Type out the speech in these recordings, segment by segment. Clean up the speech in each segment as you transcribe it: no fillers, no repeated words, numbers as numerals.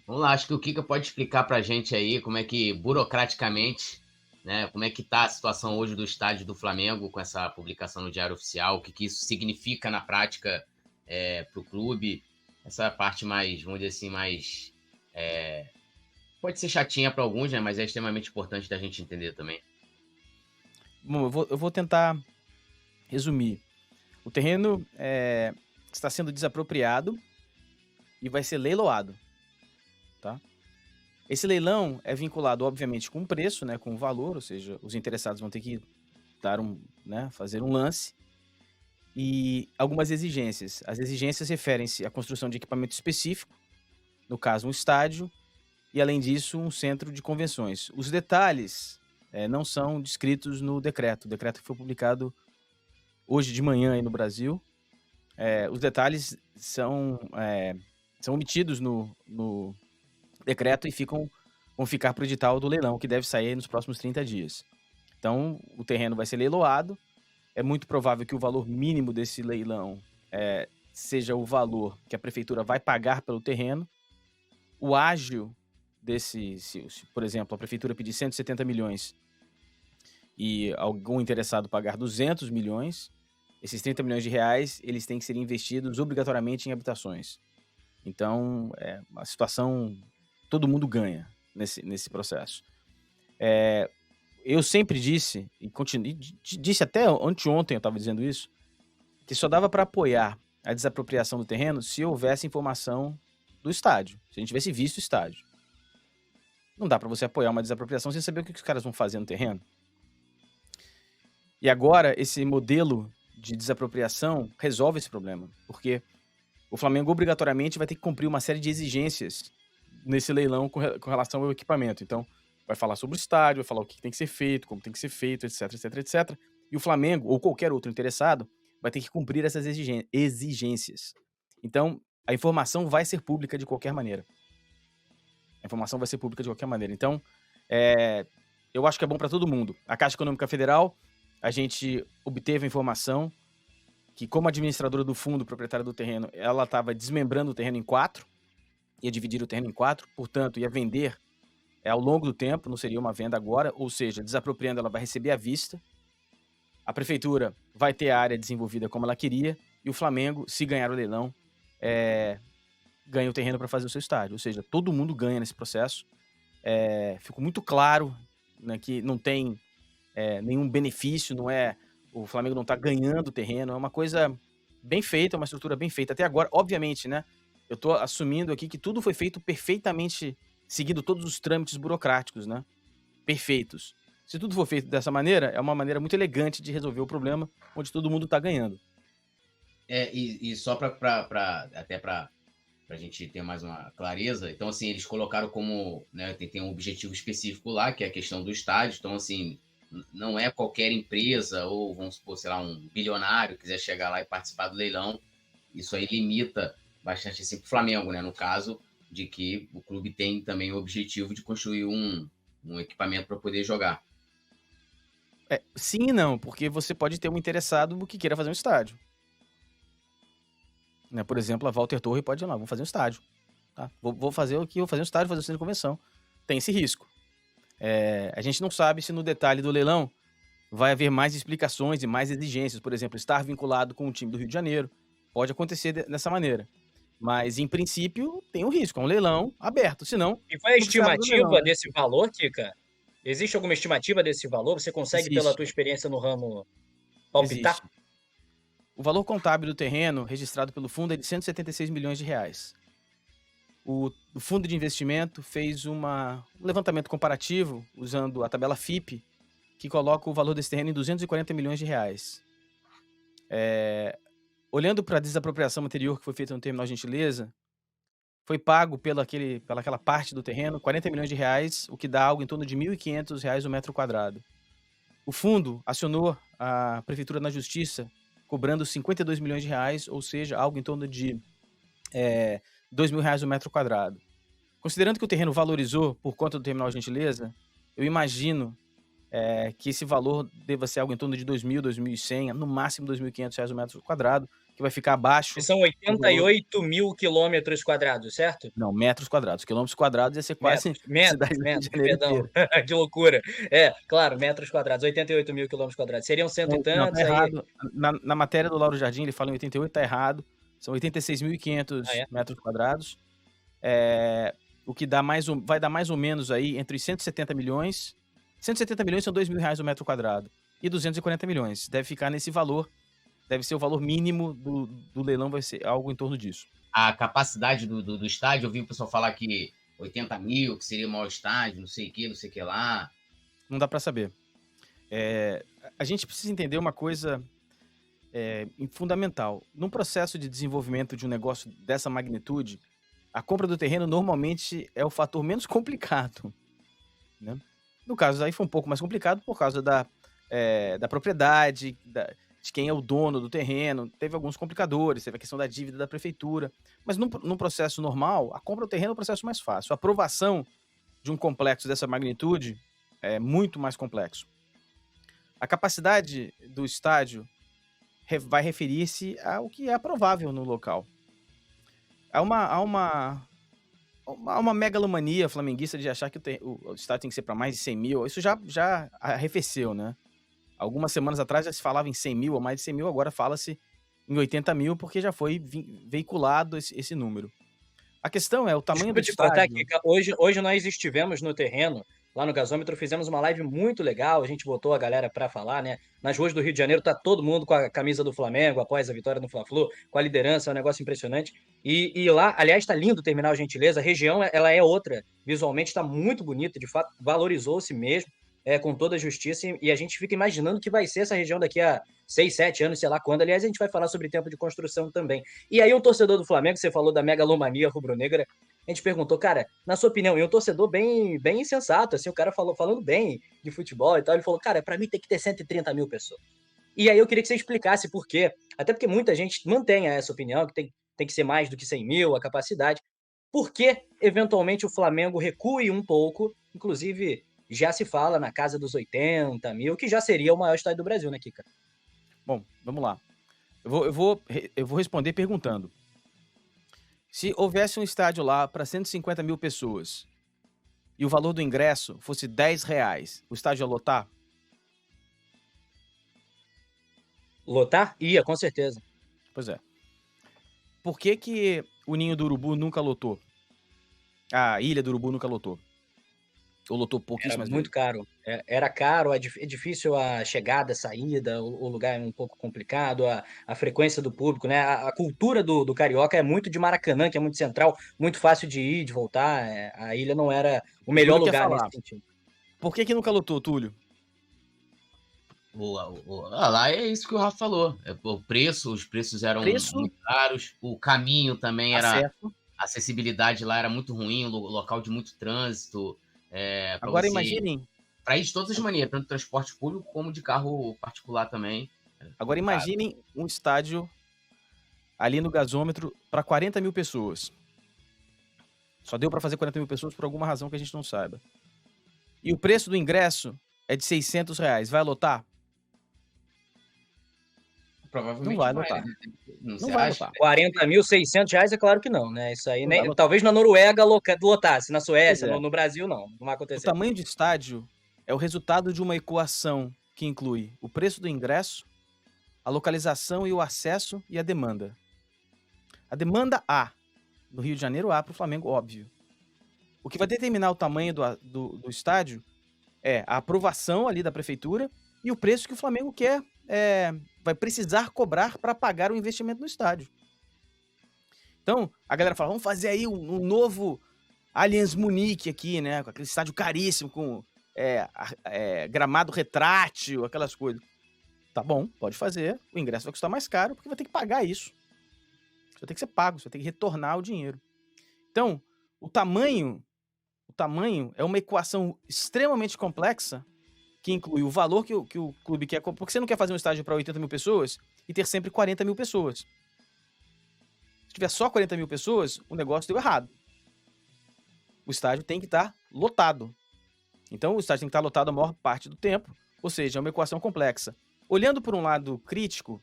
Vamos lá, acho que o Kika pode explicar para a gente aí como é que, burocraticamente, né, como é que está a situação hoje do estádio do Flamengo com essa publicação no Diário Oficial, o que, que isso significa na prática para o clube, essa parte mais, vamos dizer assim, mais. é, Pode ser chatinha para alguns, né, mas é extremamente importante da gente entender também. Bom, eu vou tentar resumir. O terreno está sendo desapropriado e vai ser leiloado, tá? Esse leilão é vinculado, obviamente, com o preço, né, com o valor, ou seja, os interessados vão ter que fazer um lance e algumas exigências. As exigências referem-se à construção de equipamento específico, no caso, um estádio, e além disso, um centro de convenções. Os detalhes não são descritos no decreto. O decreto foi publicado hoje de manhã aí no Brasil. Os detalhes são omitidos no decreto e vão ficar para o edital do leilão, que deve sair nos próximos 30 dias. Então, o terreno vai ser leiloado. É muito provável que o valor mínimo desse leilão seja o valor que a prefeitura vai pagar pelo terreno. O ágio se, por exemplo, a prefeitura pedir 170 milhões e algum interessado pagar 200 milhões, esses 30 milhões de reais, eles têm que ser investidos obrigatoriamente em habitações. Então, a situação, todo mundo ganha nesse processo. Eu sempre disse, disse até anteontem, eu estava dizendo isso, que só dava para apoiar a desapropriação do terreno se houvesse informação do estádio, se a gente tivesse visto o estádio. Não dá para você apoiar uma desapropriação sem saber o que os caras vão fazer no terreno. E agora, esse modelo de desapropriação resolve esse problema, porque o Flamengo obrigatoriamente vai ter que cumprir uma série de exigências nesse leilão com relação ao equipamento. Então, vai falar sobre o estádio, vai falar o que tem que ser feito, como tem que ser feito, etc, etc, etc. E o Flamengo, ou qualquer outro interessado, vai ter que cumprir essas exigências. Então, a informação vai ser pública de qualquer maneira. Então, eu acho que é bom para todo mundo. A Caixa Econômica Federal, a gente obteve a informação que, como administradora do fundo, proprietária do terreno, ela estava desmembrando o terreno em 4, ia dividir o terreno em 4, portanto, ia vender ao longo do tempo, não seria uma venda agora, ou seja, desapropriando, ela vai receber à vista. A prefeitura vai ter a área desenvolvida como ela queria, e o Flamengo, se ganhar o leilão, ganha o terreno para fazer o seu estádio. Ou seja, todo mundo ganha nesse processo. Ficou muito claro, né, que não tem nenhum benefício, o Flamengo não está ganhando o terreno, é uma coisa bem feita, uma estrutura bem feita. Até agora, obviamente, né, eu estou assumindo aqui que tudo foi feito perfeitamente, seguindo todos os trâmites burocráticos, né, perfeitos. Se tudo for feito dessa maneira, é uma maneira muito elegante de resolver o problema, onde todo mundo está ganhando. E só até para a gente ter mais uma clareza, então, assim, eles colocaram como, né, tem um objetivo específico lá, que é a questão do estádio, então, assim, não é qualquer empresa ou, vamos supor, sei lá, um bilionário quiser chegar lá e participar do leilão, isso aí limita bastante, assim, para o Flamengo, né, no caso de que o clube tem também o objetivo de construir um equipamento para poder jogar. Sim e não, porque você pode ter um interessado que queira fazer um estádio. Né, por exemplo, a Walter Torre pode ir lá, vou fazer um estádio. Tá? Vou fazer o que? Vou fazer um estádio, fazer um centro de convenção. Tem esse risco. A gente não sabe se no detalhe do leilão vai haver mais explicações e mais exigências. Por exemplo, estar vinculado com o time do Rio de Janeiro. Pode acontecer dessa maneira. Mas, em princípio, tem um risco. É um leilão aberto. Senão, E qual é a não precisava do leilão, estimativa né? desse valor, Kika? Existe alguma estimativa desse valor? Você consegue, pela Existe. tua experiência no ramo, palpitar? Existe. O valor contábil do terreno registrado pelo fundo é de 176 milhões de reais. O fundo de investimento fez um levantamento comparativo usando a tabela FIP, que coloca o valor desse terreno em 240 milhões de reais. Olhando para a desapropriação anterior que foi feita no Terminal Gentileza, foi pago pelaquela parte do terreno 40 milhões de reais, o que dá algo em torno de R$ 1.500 o metro quadrado. O fundo acionou a prefeitura na justiça, cobrando 52 milhões de reais, ou seja, algo em torno de R$ 2.000 o metro quadrado. Considerando que o terreno valorizou por conta do Terminal Gentileza, eu imagino que esse valor deva ser algo em torno de R$ 2.000, R$ 2.100, no máximo R$ 2.500 o metro quadrado, que vai ficar abaixo. São 88 mil quilômetros quadrados, certo? Não, metros quadrados. Quilômetros quadrados ia ser quase a Metros, cidade do Rio de Janeiro perdão. inteira. Que loucura. Claro, metros quadrados, 88 mil quilômetros quadrados. Seriam cento e Não, tantos tá aí. errado. Na matéria do Lauro Jardim, ele fala em 88, tá errado. São 86.500 Ah, é? metros quadrados. O que vai dar mais ou menos aí entre 170 milhões. 170 milhões são R$2.000 o metro quadrado. E 240 milhões. Deve ficar nesse valor. Deve ser o valor mínimo do leilão, vai ser algo em torno disso. A capacidade do estádio, eu vi o pessoal falar que 80 mil, que seria o maior estádio, não sei o que lá. Não dá para saber. A gente precisa entender uma coisa fundamental. Num processo de desenvolvimento de um negócio dessa magnitude, a compra do terreno normalmente é o fator menos complicado, né? No caso aí foi um pouco mais complicado por causa da propriedade, de quem é o dono do terreno, teve alguns complicadores, teve a questão da dívida da prefeitura, mas num processo normal, a compra do terreno é o processo mais fácil. A aprovação de um complexo dessa magnitude é muito mais complexo. A capacidade do estádio vai referir-se ao que é aprovável no local. Há uma megalomania flamenguista de achar que o estádio tem que ser para mais de 100 mil. Isso já arrefeceu, né? Algumas semanas atrás já se falava em 100 mil ou mais de 100 mil, agora fala-se em 80 mil porque já foi veiculado esse número. A questão é o tamanho do estádio. Desculpa te cortar aqui, hoje nós estivemos no terreno, lá no gasômetro, fizemos uma live muito legal, a gente botou a galera para falar, né? Nas ruas do Rio de Janeiro tá todo mundo com a camisa do Flamengo após a vitória no Fla-Flu, com a liderança, é um negócio impressionante. E lá, aliás, tá lindo o Terminal Gentileza, a região ela é outra, visualmente está muito bonita, de fato, valorizou-se mesmo. Com toda a justiça, e a gente fica imaginando que vai ser essa região daqui a 6, 7 anos, sei lá quando. Aliás, a gente vai falar sobre tempo de construção também. E aí, um torcedor do Flamengo, você falou da megalomania rubro-negra, a gente perguntou, cara, na sua opinião, e um torcedor bem sensato, assim, o cara falando bem de futebol e tal, ele falou, cara, pra mim tem que ter 130 mil pessoas. E aí eu queria que você explicasse por quê, até porque muita gente mantém essa opinião, que tem que ser mais do que 100 mil, a capacidade. Por que, eventualmente, o Flamengo recue um pouco, inclusive já se fala na casa dos 80 mil, que já seria o maior estádio do Brasil, né, Kika? Bom, vamos lá. Eu vou responder perguntando. Se houvesse um estádio lá para 150 mil pessoas e o valor do ingresso fosse R$10, o estádio ia lotar? Lotar? Ia, com certeza. Pois é. Por que o Ninho do Urubu nunca lotou? A Ilha do Urubu nunca lotou? Ou lotou pouquíssimas vezes? Era muito caro. Era caro, é difícil a chegada, a saída, o lugar é um pouco complicado, a frequência do público, né? A cultura do carioca é muito de Maracanã, que é muito central, muito fácil de ir, de voltar. A ilha não era o melhor lugar nesse sentido. Por que nunca lotou, Túlio? Lá é isso que o Rafa falou. Os preços eram muito caros, o caminho também era... A acessibilidade lá era muito ruim, local de muito trânsito. Agora imaginem... Para ir de todas as maneiras, tanto transporte público como de carro particular também. Agora imaginem um estádio ali no gasômetro para 40 mil pessoas. Só deu para fazer 40 mil pessoas por alguma razão que a gente não saiba. E o preço do ingresso é de R$600. Vai lotar? Provavelmente não vai lotar. Não vai lotar. R$40.600 é claro que não, né? Isso aí nem, talvez na Noruega lotasse, na Suécia, no Brasil não vai acontecer. O tamanho de estádio é o resultado de uma equação que inclui o preço do ingresso, a localização e o acesso e a demanda. A demanda A, no Rio de Janeiro A para o Flamengo, óbvio. O que vai determinar o tamanho do estádio é a aprovação ali da prefeitura e o preço que o Flamengo quer, vai precisar cobrar para pagar o investimento no estádio. Então, a galera fala, vamos fazer aí um novo Allianz Munique aqui, né? Com aquele estádio caríssimo, com gramado retrátil, aquelas coisas. Tá bom, pode fazer. O ingresso vai custar mais caro, porque vai ter que pagar isso. Isso vai ter que ser pago, você vai ter que retornar o dinheiro. Então, o tamanho é uma equação extremamente complexa que inclui o valor que o clube quer. Porque você não quer fazer um estádio para 80 mil pessoas e ter sempre 40 mil pessoas. Se tiver só 40 mil pessoas, o negócio deu errado. O estádio tem que estar lotado. Então, o estádio tem que estar lotado a maior parte do tempo, ou seja, é uma equação complexa. Olhando por um lado crítico,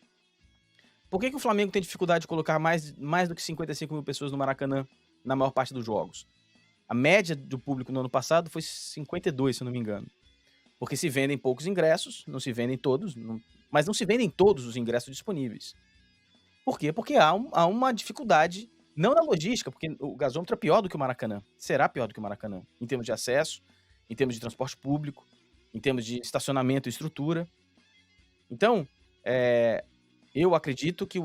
Por que o Flamengo tem dificuldade de colocar mais do que 55 mil pessoas no Maracanã na maior parte dos jogos? A média do público no ano passado foi 52, se eu não me engano. Porque se vendem poucos ingressos, não se vendem todos, mas não se vendem todos os ingressos disponíveis. Por quê? Porque há uma dificuldade, não na logística, porque o gasômetro é pior do que o Maracanã. Será pior do que o Maracanã, em termos de acesso, em termos de transporte público, em termos de estacionamento e estrutura. Então, eu acredito que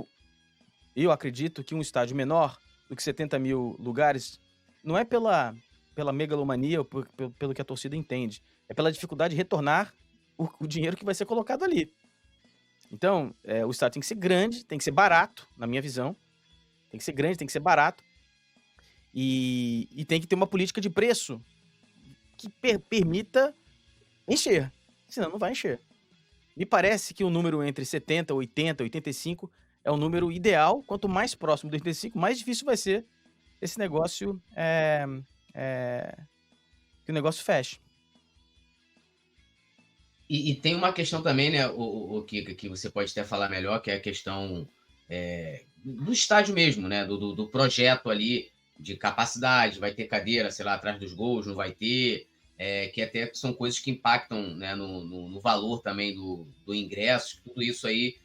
um estádio menor do que 70 mil lugares não é pela megalomania ou pelo que a torcida entende. É pela dificuldade de retornar o dinheiro que vai ser colocado ali. Então, o estádio tem que ser grande, tem que ser barato, na minha visão. Tem que ser grande, tem que ser barato. E tem que ter uma política de preço que permita encher. Senão não vai encher. Me parece que o número entre 70, 80, 85 é o número ideal. Quanto mais próximo do 85, mais difícil vai ser esse negócio que o negócio feche. E tem uma questão também, né, o que você pode até falar melhor, que é a questão do estádio mesmo, né, do projeto ali, de capacidade, vai ter cadeira, sei lá, atrás dos gols, não vai ter, que até são coisas que impactam, né, no valor também do ingresso, tudo isso aí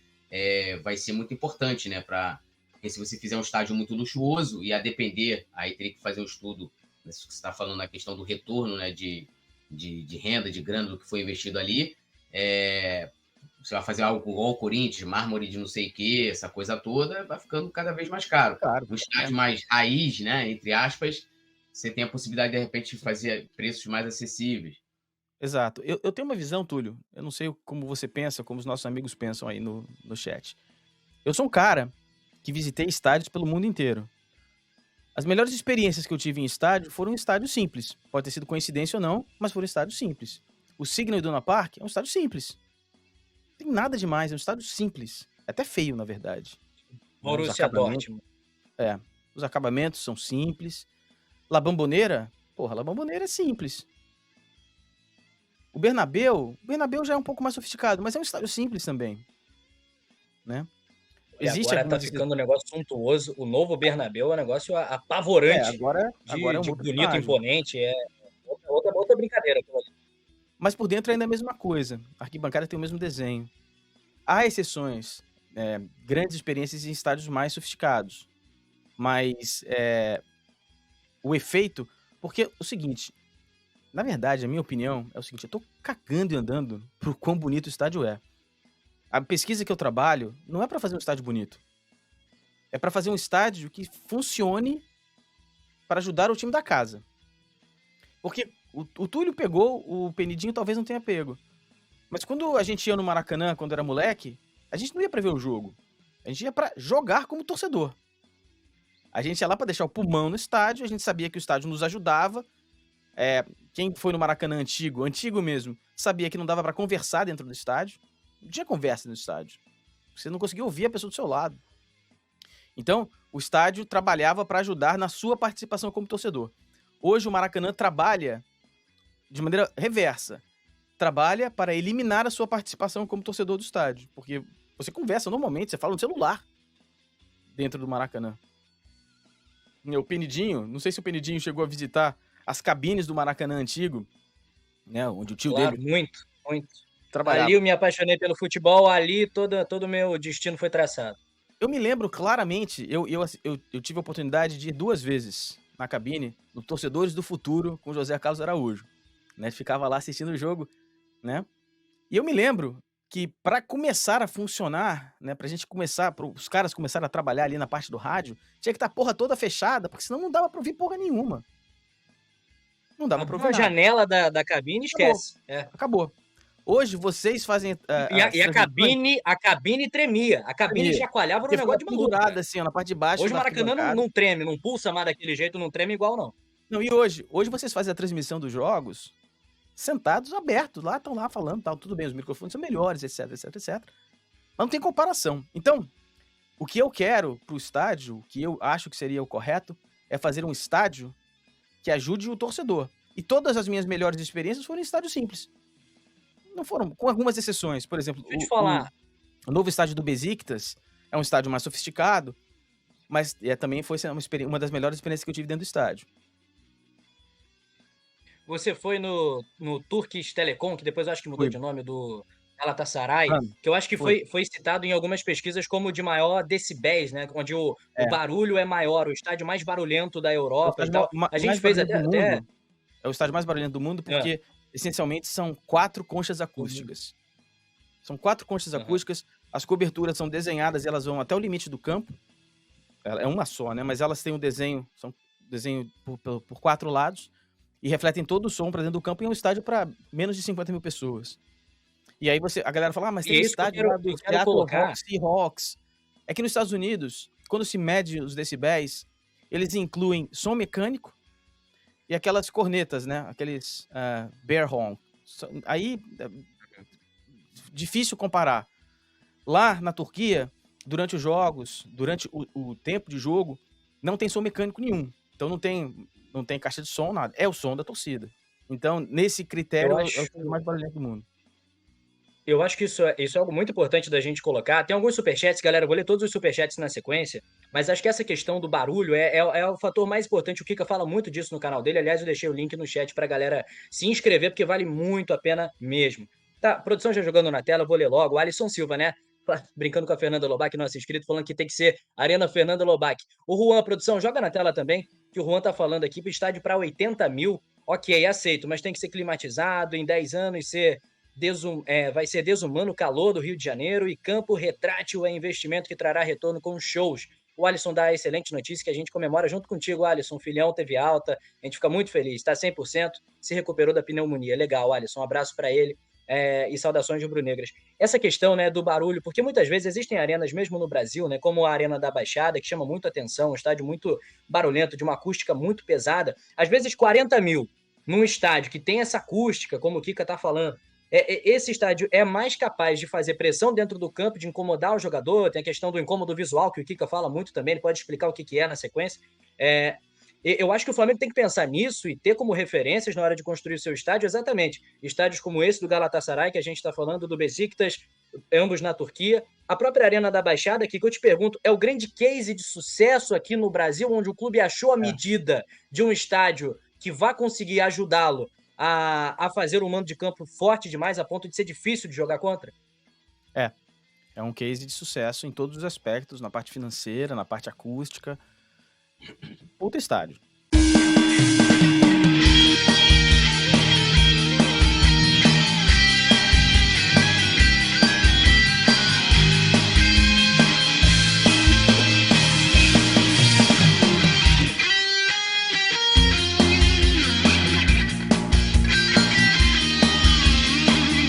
vai ser muito importante, né, porque se você fizer um estádio muito luxuoso, e a depender, aí teria que fazer um estudo, né, se você está falando na questão do retorno, né, de renda, de grana do que foi investido ali, você vai fazer algo igual o Corinthians, mármore de não sei o que, essa coisa toda, vai ficando cada vez mais caro. Claro. Um estádio mais raiz, né, entre aspas, você tem a possibilidade, de repente, de fazer preços mais acessíveis. Exato. Eu tenho uma visão, Túlio, eu não sei como você pensa, como os nossos amigos pensam aí no chat. Eu sou um cara que visitei estádios pelo mundo inteiro. As melhores experiências que eu tive em estádio foram em estádios simples. Pode ter sido coincidência ou não, mas foram estádios simples. O Signal Iduna Park é um estádio simples. Não tem nada demais, é um estádio simples. É até feio, na verdade. Borussia Dortmund. Os acabamentos são simples. La Bombonera é simples. O Bernabéu já é um pouco mais sofisticado, mas é um estádio simples também. Né? E agora tá ficando um negócio suntuoso. O novo Bernabéu é um negócio apavorante. Agora é um de outro bonito, estádio. Imponente. É outra brincadeira. Mas por dentro ainda é a mesma coisa. A arquibancada tem o mesmo desenho. Há exceções, grandes experiências em estádios mais sofisticados. Mas o efeito... Porque o seguinte, na verdade, a minha opinião é o seguinte, eu tô cagando e andando pro quão bonito o estádio é. A pesquisa que eu trabalho não é para fazer um estádio bonito. É para fazer um estádio que funcione para ajudar o time da casa. Porque o Túlio pegou, o Penidinho talvez não tenha pego. Mas quando a gente ia no Maracanã, quando era moleque, a gente não ia pra ver o jogo. A gente ia pra jogar como torcedor. A gente ia lá pra deixar o pulmão no estádio, a gente sabia que o estádio nos ajudava. Quem foi no Maracanã antigo mesmo, sabia que não dava pra conversar dentro do estádio. Não tinha conversa no estádio. Você não conseguia ouvir a pessoa do seu lado. Então, o estádio trabalhava para ajudar na sua participação como torcedor. Hoje o Maracanã trabalha de maneira reversa. Trabalha para eliminar a sua participação como torcedor do estádio. Porque você conversa normalmente, você fala no celular dentro do Maracanã. O Penidinho, não sei se o Penidinho chegou a visitar as cabines do Maracanã antigo, né, onde o tio dele... Muito. trabalhava. Ali eu me apaixonei pelo futebol, ali todo o meu destino foi traçado. Eu me lembro claramente, eu tive a oportunidade de ir 2 vezes na cabine, no Torcedores do Futuro, com José Carlos Araújo. Né? Ficava lá assistindo o jogo, né? E eu me lembro que para começar a funcionar, né, pra gente começar, os caras começarem a trabalhar ali na parte do rádio, tinha que estar a porra toda fechada, porque senão não dava pra ouvir porra nenhuma. Não dava pra ouvir nada. A janela da cabine, esquece. Acabou. Hoje vocês fazem... E a cabine tremia. A cabine chacoalhava no negócio de maluco. Pendurada assim, ó, na parte de baixo. Hoje o Maracanã não treme, não pulsa mais daquele jeito, não treme igual, não. Não, e hoje vocês fazem a transmissão dos jogos sentados, abertos, lá, estão lá falando, tal, tudo bem, os microfones são melhores, etc. Mas não tem comparação. Então, o que eu quero pro estádio, o que eu acho que seria o correto, é fazer um estádio que ajude o torcedor. E todas as minhas melhores experiências foram em estádios simples. Não foram, com algumas exceções. Por exemplo, Deixa eu te falar. O novo estádio do Besiktas, É um estádio mais sofisticado, mas também foi uma das melhores experiências que eu tive dentro do estádio. Você foi no Turkish Telecom, que depois eu acho que mudou Fui. de nome, do Galatasaray, Mano, que eu acho que foi. foi citado em algumas pesquisas como o de maior decibéis, né? Onde o É, barulho é maior, o estádio mais barulhento da é o Europa e estádio tal. A mais gente fez barulhento até, do mundo. É o estádio mais barulhento do mundo Hã. porque, essencialmente, são 4 conchas acústicas. São 4 conchas Aham. acústicas, as coberturas são desenhadas e elas vão até o limite do campo. É uma só, né? Mas elas têm um desenho, são desenho por 4 lados e refletem todo o som para dentro do campo, e é um estádio para menos de 50 mil pessoas. E aí a galera fala, mas E tem é o isso que estádio lá do eu quero Seattle colocar. Seahawks. É que nos Estados Unidos, quando se mede os decibéis, eles incluem som mecânico e aquelas cornetas, né? Aqueles bear horn. Aí, difícil comparar. Lá na Turquia, durante os jogos, durante o tempo de jogo, não tem som mecânico nenhum. Então não tem caixa de som, nada. É o som da torcida. Então, nesse Eu critério, é o acho estádio mais barulhento do mundo. eu acho que isso é algo muito importante da gente colocar. Tem alguns superchats, galera, eu vou ler todos os superchats na sequência, mas acho que essa questão do barulho é o fator mais importante. O Kika fala muito disso no canal dele. Aliás, eu deixei o link no chat pra galera se inscrever, porque vale muito a pena mesmo. Tá, produção já jogando na tela, eu vou ler logo. O Alisson Silva, né? Brincando com a Fernanda Lobac, nosso inscrito, falando que tem que ser Arena Fernanda Lobac. O Juan, produção, joga na tela também, que o Juan tá falando aqui, pro estádio para 80 mil. Ok, aceito, mas tem que ser climatizado, em 10 anos vai ser desumano o calor do Rio de Janeiro, e campo retrátil é investimento que trará retorno com shows. O Alisson dá a excelente notícia que a gente comemora junto contigo, Alisson. O filhão teve alta, a gente fica muito feliz, está 100%, se recuperou da pneumonia. Legal, Alisson, um abraço para ele. E saudações rubro-negras. Essa questão, né, do barulho, porque muitas vezes existem arenas, mesmo no Brasil, né, como a Arena da Baixada, que chama muito atenção, um estádio muito barulhento, de uma acústica muito pesada. Às vezes 40 mil num estádio que tem essa acústica, como o Kika está falando, esse estádio é mais capaz de fazer pressão dentro do campo, de incomodar o jogador. Tem a questão do incômodo visual, que o Kika fala muito também, ele pode explicar o que é na sequência. Eu acho que o Flamengo tem que pensar nisso e ter como referências na hora de construir o seu estádio, exatamente, estádios como esse do Galatasaray, que a gente está falando, do Besiktas, ambos na Turquia. A própria Arena da Baixada, que eu te pergunto, é o grande case de sucesso aqui no Brasil, onde o clube achou a medida de um estádio que vai conseguir ajudá-lo a fazer um mando de campo forte demais, a ponto de ser difícil de jogar contra? É um case de sucesso em todos os aspectos, na parte financeira, na parte acústica. Puta estádio.